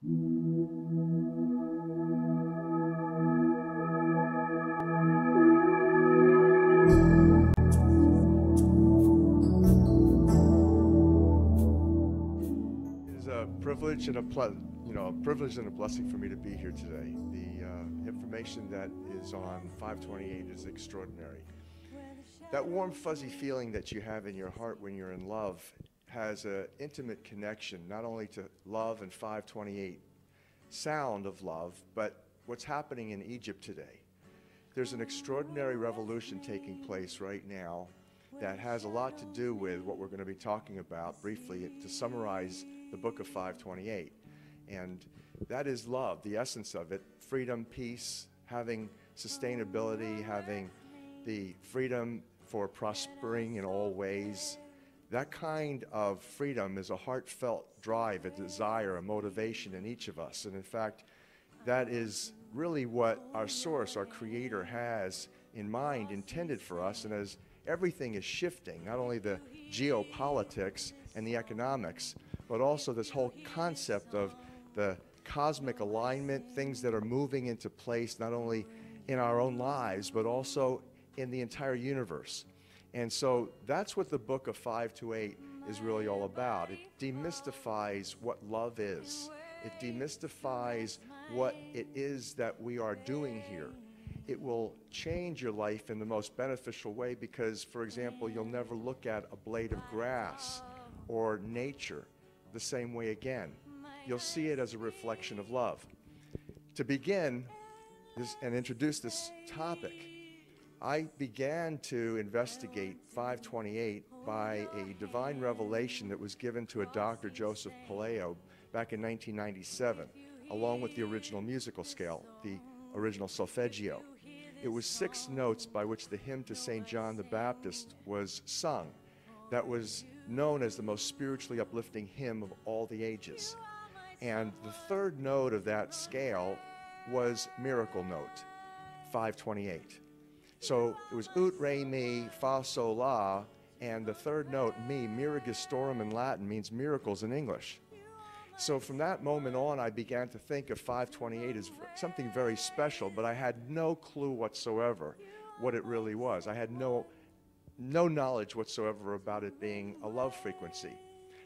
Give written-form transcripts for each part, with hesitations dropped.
It is a privilege and a privilege and a blessing for me to be here today. The information that is on 528 is extraordinary. That warm, fuzzy feeling that you have in your heart when you're in love has an intimate connection, not only to love and 528, sound of love, but what's happening in Egypt today. There's an extraordinary revolution taking place right now that has a lot to do with what we're going to be talking about briefly to summarize the book of 528. And that is love, the essence of it, freedom, peace, having sustainability, having the freedom for prospering in all ways. That kind of freedom is a heartfelt drive, a desire, a motivation in each of us. And in fact, that is really what our source, our creator, has in mind, intended for us. And as everything is shifting, not only the geopolitics and the economics, but also this whole concept of the cosmic alignment, things that are moving into place, not only in our own lives, but also in the entire universe. And so that's what the book of 528 is really all about. It demystifies what love is. It demystifies what it is that we are doing here. It will change your life in the most beneficial way because, for example, you'll never look at a blade of grass or nature the same way again. You'll see it as a reflection of love. To begin this and introduce this topic, I began to investigate 528 by a divine revelation that was given to a Dr. Joseph Paleo back in 1997, along with the original musical scale, the original solfeggio. It was 6 notes by which the hymn to St. John the Baptist was sung. That was known as the most spiritually uplifting hymn of all the ages. And the 3rd note of that scale was miracle note, 528. So it was ut, re, mi, fa, sol, la, and the 3rd note, mi, miragistorum in Latin, means miracles in English. So from that moment on, I began to think of 528 as something very special, but I had no clue whatsoever what it really was. I had no knowledge whatsoever about it being a love frequency,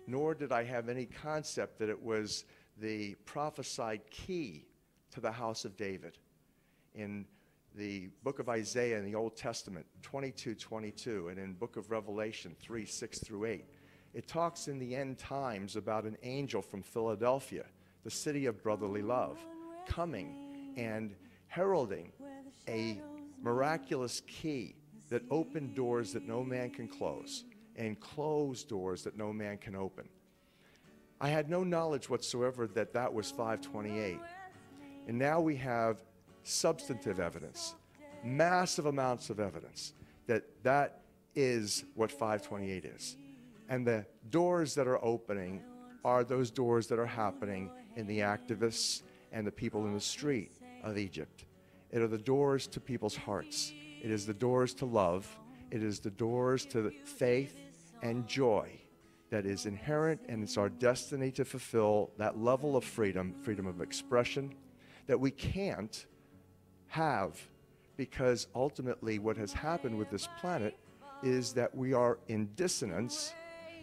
nor did I have any concept that it was the prophesied key to the house of David. In the book of Isaiah in the Old Testament, 22:22, and in book of Revelation 3:6-8, it talks in the end times about an angel from Philadelphia, the city of brotherly love, coming and heralding a miraculous key that opened doors that no man can close and closed doors that no man can open. I had no knowledge whatsoever that that was 528. And now we have substantive evidence, massive amounts of evidence that that is what 528 is. And the doors that are opening are those doors that are happening in the activists and the people in the street of Egypt. It are the doors to people's hearts. It is the doors to love. It is the doors to faith and joy that is inherent, and it's our destiny to fulfill that level of freedom, freedom of expression, that we can't have, because ultimately what has happened with this planet is that we are in dissonance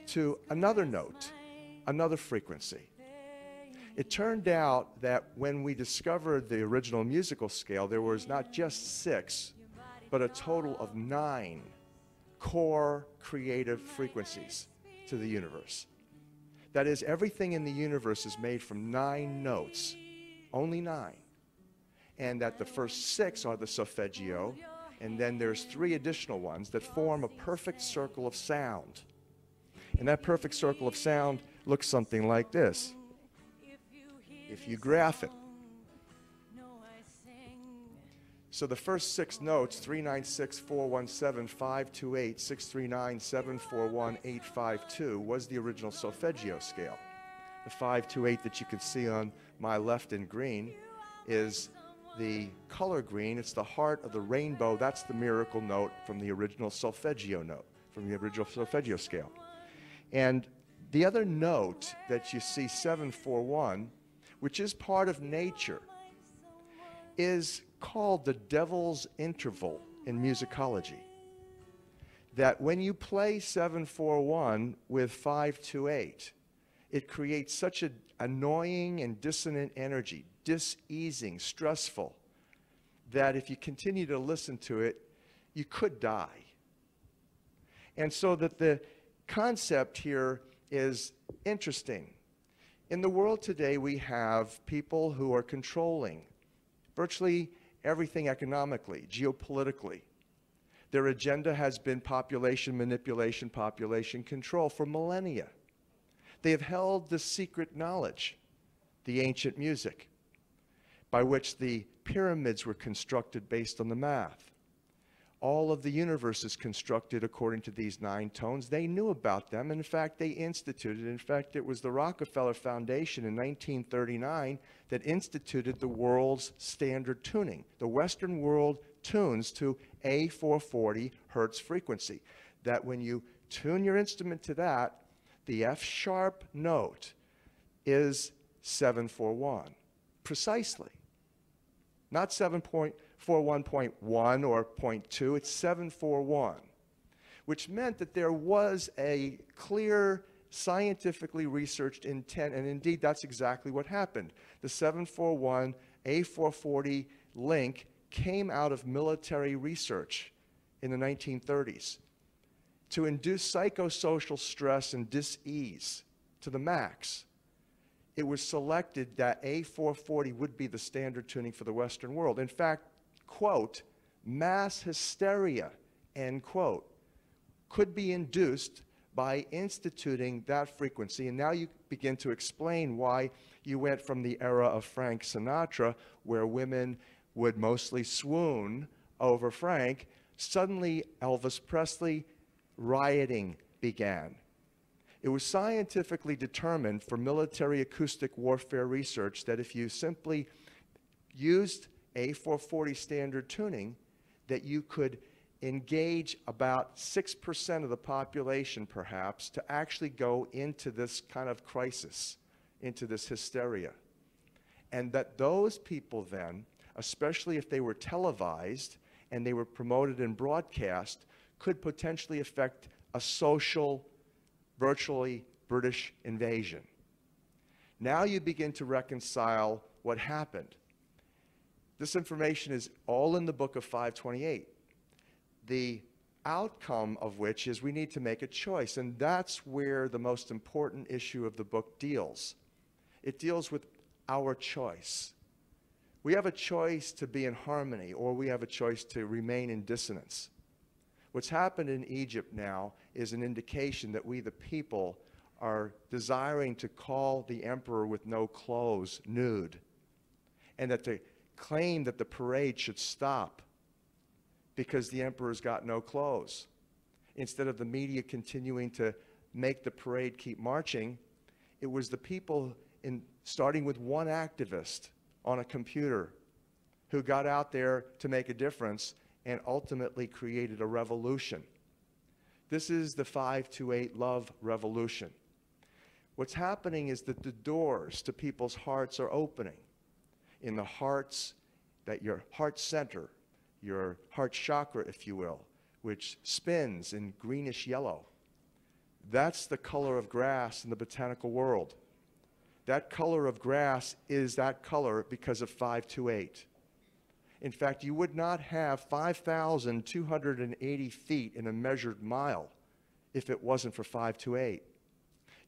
to another note, another frequency. It turned out that when we discovered the original musical scale, there was not just 6, but a total of 9 core creative frequencies to the universe. That is, everything in the universe is made from 9 notes, only 9. And that the first 6 are the solfeggio, and then there's 3 additional ones that form a perfect circle of sound. And that perfect circle of sound looks something like this, if you graph it. So the first 6 notes, 396, 417, 528, 639, 741, 852, was the original solfeggio scale. The 528 that you can see on my left in green is the color green. It's the heart of the rainbow. That's the miracle note from the original solfeggio note, from the original solfeggio scale. And the other note that you see, 741, which is part of nature, is called the devil's interval in musicology. That when you play 7/4/1 with 5/2/8, it creates such an annoying and dissonant energy, diseasing, stressful, that if you continue to listen to it, you could die. And so that the concept here is interesting. In the world today, we have people who are controlling virtually everything economically, geopolitically. Their agenda has been population manipulation, population control for millennia. They have held the secret knowledge, the ancient music, by which the pyramids were constructed based on the math. All of the universe is constructed according to these 9 tones. They knew about them. In fact, they instituted. In fact, it was the Rockefeller Foundation in 1939 that instituted the world's standard tuning. The Western world tunes to a 440 hertz frequency. That when you tune your instrument to that, the F sharp note is 7/4/1, precisely. Not 7.41.1 or 0.2, it's 7/4/1, which meant that there was a clear, scientifically researched intent, and indeed that's exactly what happened. The 7/4/1 A440 link came out of military research in the 1930s to induce psychosocial stress and dis-ease to the max. It was selected that A440 would be the standard tuning for the Western world. In fact, quote, mass hysteria, end quote, could be induced by instituting that frequency. And now you begin to explain why you went from the era of Frank Sinatra, where women would mostly swoon over Frank. Suddenly, Elvis Presley, rioting began. It was scientifically determined for military acoustic warfare research that if you simply used A440 standard tuning, that you could engage about 6% of the population, perhaps, to actually go into this kind of crisis, into this hysteria. And that those people then, especially if they were televised and they were promoted and broadcast, could potentially affect a social, virtually British invasion. Now you begin to reconcile what happened. This information is all in the book of 528. The outcome of which is we need to make a choice, and that's where the most important issue of the book deals. It deals with our choice. We have a choice to be in harmony, or we have a choice to remain in dissonance. What's happened in Egypt now is an indication that we, the people, are desiring to call the emperor with no clothes nude, and that to claim that the parade should stop because the emperor's got no clothes. Instead of the media continuing to make the parade keep marching, it was the people, starting with one activist on a computer, who got out there to make a difference and ultimately created a revolution. This is the 528 love revolution. What's happening is that the doors to people's hearts are opening. In the hearts, that your heart center, your heart chakra, if you will, which spins in greenish yellow. That's the color of grass in the botanical world. That color of grass is that color because of 528. In fact, you would not have 5,280 feet in a measured mile if it wasn't for 528.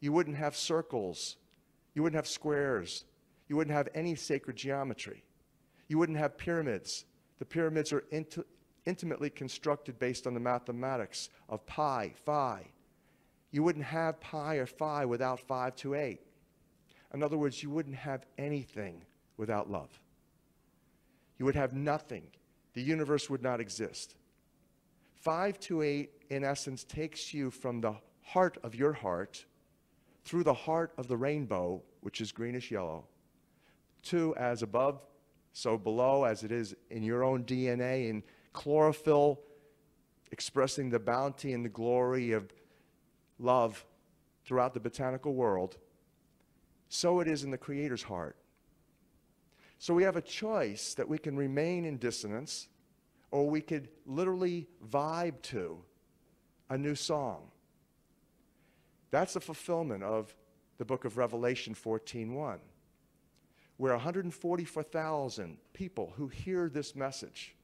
You wouldn't have circles. You wouldn't have squares. You wouldn't have any sacred geometry. You wouldn't have pyramids. The pyramids are intimately constructed based on the mathematics of pi, phi. You wouldn't have pi or phi without 528. In other words, you wouldn't have anything without love. You would have nothing. The universe would not exist. 528, in essence, takes you from the heart of your heart, through the heart of the rainbow, which is greenish yellow, to as above, so below, as it is in your own DNA, in chlorophyll, expressing the bounty and the glory of love throughout the botanical world. So it is in the Creator's heart. So we have a choice that we can remain in dissonance, or we could literally vibe to a new song. That's the fulfillment of the book of Revelation 14:1, where 144,000 people who hear this message,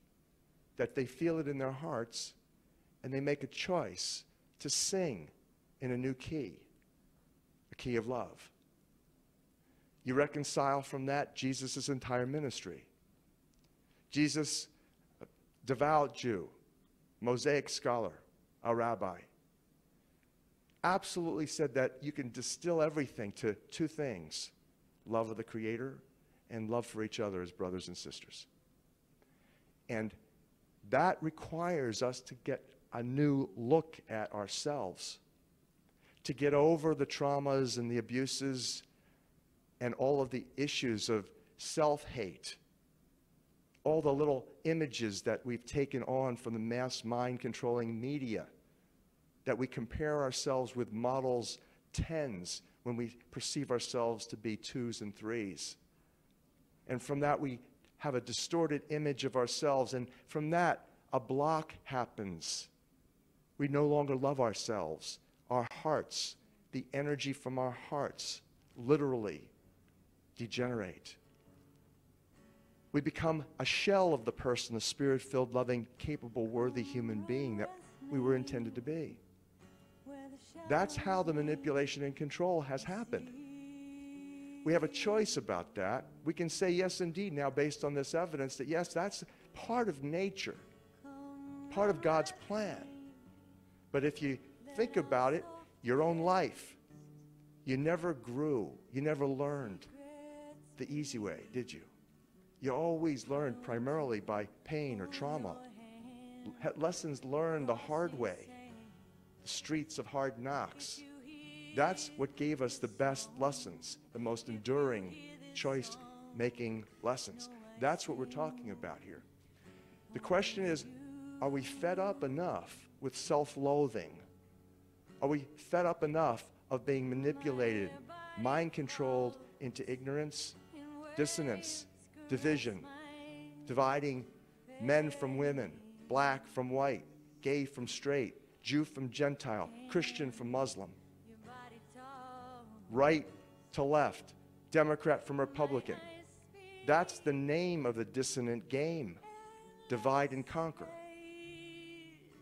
that they feel it in their hearts, and they make a choice to sing in a new key, a key of love. You reconcile from that Jesus' entire ministry. Jesus, a devout Jew, Mosaic scholar, a rabbi, absolutely said that you can distill everything to two things: love of the Creator and love for each other as brothers and sisters. And that requires us to get a new look at ourselves, to get over the traumas and the abuses and all of the issues of self-hate, all the little images that we've taken on from the mass mind-controlling media, that we compare ourselves with models 10s when we perceive ourselves to be 2s and 3s. And from that we have a distorted image of ourselves, and from that a block happens. We no longer love ourselves. Our hearts, the energy from our hearts, literally degenerate. We become a shell of the person, the spirit-filled, loving, capable, worthy human being that we were intended to be. That's how the manipulation and control has happened. We have a choice about that. We can say yes, indeed, now based on this evidence, that yes, that's part of nature, part of God's plan. But if you think about it, your own life, you never grew, you never learned the easy way, did you? You always learned primarily by pain or trauma. Lessons learned the hard way, the streets of hard knocks. That's what gave us the best lessons, the most enduring choice-making lessons. That's what we're talking about here. The question is, are we fed up enough with self-loathing? Are we fed up enough of being manipulated, mind-controlled into ignorance, dissonance, division, dividing men from women, black from white, gay from straight, Jew from Gentile, Christian from Muslim, right to left, Democrat from Republican? That's the name of the dissonant game, divide and conquer.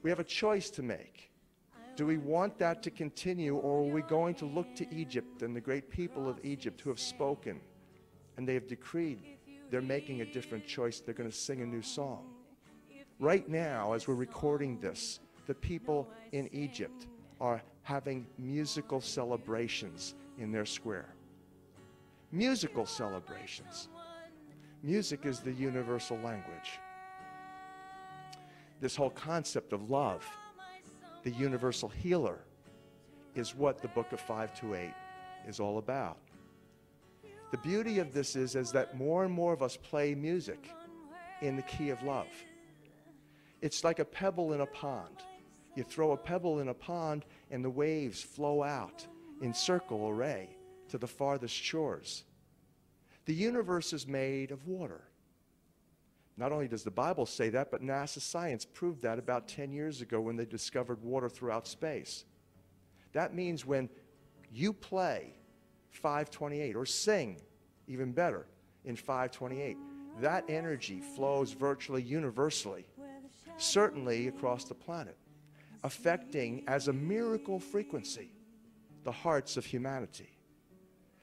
We have a choice to make. Do we want that to continue, or are we going to look to Egypt and the great people of Egypt who have spoken and they have decreed they're making a different choice? They're going to sing a new song. Right now, as we're recording this, the people in Egypt are having musical celebrations in their square. Musical celebrations. Music is the universal language. This whole concept of love, the universal healer, is what the book of 528 is all about. The beauty of this is that more and more of us play music in the key of love. It's like a pebble in a pond. You throw a pebble in a pond and the waves flow out in circle array to the farthest shores. The universe is made of water. Not only does the Bible say that, but NASA science proved that about 10 years ago when they discovered water throughout space. That means when you play 528, or sing, even better, in 528, that energy flows virtually universally, certainly across the planet, affecting as a miracle frequency the hearts of humanity,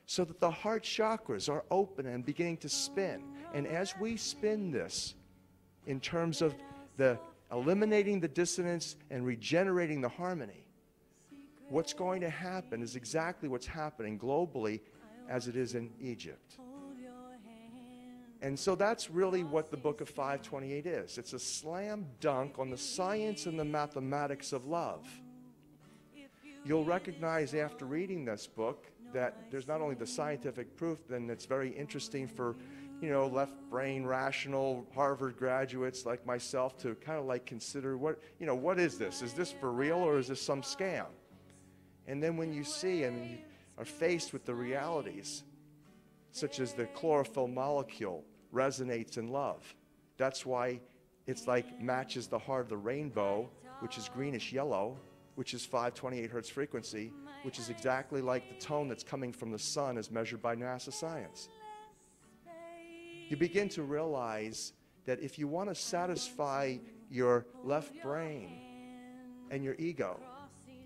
so that the heart chakras are open and beginning to spin. And as we spin this in terms of the eliminating the dissonance and regenerating the harmony, what's going to happen is exactly what's happening globally as it is in Egypt. And so that's really what the book of 528 is. It's a slam dunk on the science and the mathematics of love. You'll recognize after reading this book that there's not only the scientific proof, then it's very interesting for, left brain rational Harvard graduates like myself to kind of like consider what is this? Is this for real, or is this some scam? And then when you see and you are faced with the realities, such as the chlorophyll molecule resonates in love. That's why it's like matches the heart of the rainbow, which is greenish yellow, which is 528 hertz frequency, which is exactly like the tone that's coming from the sun as measured by NASA science. You begin to realize that if you want to satisfy your left brain and your ego,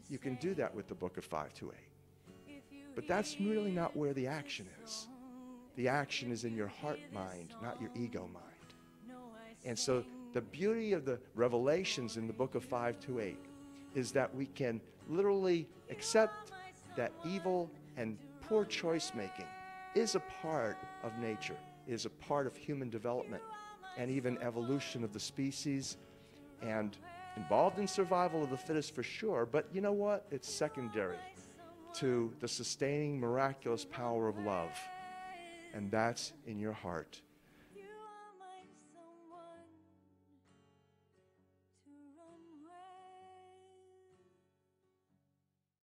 you can do that with the book of 528. But that's really not where the action is. The action is in your heart mind, not your ego mind. And so the beauty of the revelations in the book of 528 is that we can literally accept that evil and poor choice making is a part of nature, is a part of human development and even evolution of the species, and involved in survival of the fittest for sure, but you know what? It's secondary to the sustaining miraculous power of love, and that's in your heart.